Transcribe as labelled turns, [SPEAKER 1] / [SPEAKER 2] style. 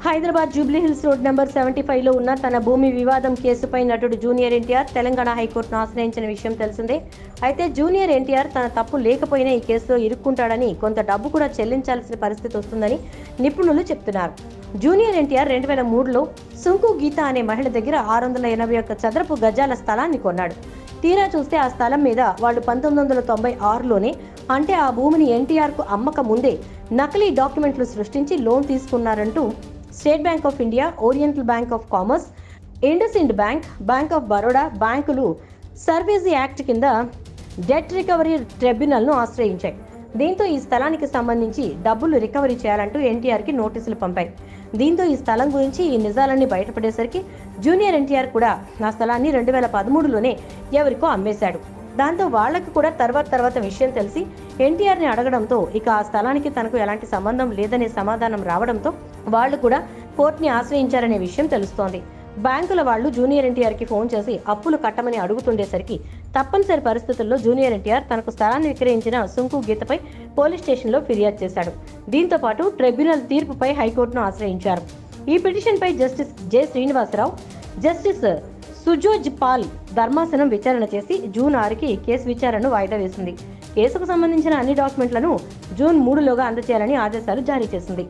[SPEAKER 1] Hyderabad Jubilee Hills road number 75లో ఉన్న తన భూమి వివాదం కేసుపై నటుడు జూనియర్ ఎన్టీఆర్ తెలంగాణ హైకోర్టును ఆశ్రయించిన విషయం తెలిసిందే. అయితే జూనియర్ ఎన్టీఆర్ తన తప్పు లేకపోయినా ఈ కేసులో ఇరుక్కుంటాడని, కొంత డబ్బు కూడా చెల్లించాల్సిన పరిస్థితి వస్తుందని నిపుణులు చెప్తున్నారు. జూనియర్ ఎన్టీఆర్ 2003లో సుంకు గీత అనే మహిళ దగ్గర 681 చదరపు గజాల స్థలాన్ని కొన్నాడు. తీరా చూస్తే ఆ స్థలం మీద వాళ్ళు 1996లోనే, అంటే ఆ భూమిని ఎన్టీఆర్కు అమ్మక ముందే నకిలీ డాక్యుమెంట్లు సృష్టించి లోన్ తీసుకున్నారంటూ State Bank of India, Oriental Bank of Commerce, IndusInd Bank, Bank of Baroda బ్యాంకులు సర్వీసీ యాక్ట్ కింద డెట్ రికవరీ ట్రిబ్యునల్ను ఆశ్రయించాయి. దీంతో ఈ స్థలానికి సంబంధించి డబ్బులు రికవరీ చేయాలంటూ ఎన్టీఆర్కి నోటీసులు పంపాయి. దీంతో ఈ స్థలం గురించి ఈ నిజాలన్నీ బయటపడేసరికి జూనియర్ ఎన్టీఆర్ కూడా ఆ స్థలాన్ని 2013లోనే ఎవరికో అమ్మేశాడు. దాంతో వాళ్లకు కూడా తర్వాత విషయం తెలిసి ఎన్టీఆర్ని అడగడంతో ఇక ఆ స్థలానికి తనకు ఎలాంటి సంబంధం లేదనే సమాధానం రావడంతో వాళ్లు కూడా కోర్టుని ఆశ్రయించారనే విషయం తెలుస్తోంది. బ్యాంకుల వాళ్లు జూనియర్ ఎన్టీఆర్కి ఫోన్ చేసి అప్పులు కట్టమని అడుగుతుండేసరికి తప్పనిసరి పరిస్థితుల్లో జూనియర్ ఎన్టీఆర్ తనకు స్థలాన్ని విక్రయించిన సుంకు గీతపై పోలీస్ స్టేషన్లో ఫిర్యాదు చేశాడు. దీంతో పాటు ట్రిబ్యునల్ తీర్పుపై హైకోర్టును ఆశ్రయించారు. ఈ పిటిషన్పై justice J Srinivasarao, justice Sujoy Paul ధర్మాసనం విచారణ చేసి జూన్ 6కి కేసు విచారణను వాయిదా వేసింది. కేసుకు సంబంధించిన అన్ని డాక్యుమెంట్లను జూన్ 3లోగా అందజేయాలని ఆదేశాలు జారీ చేసింది.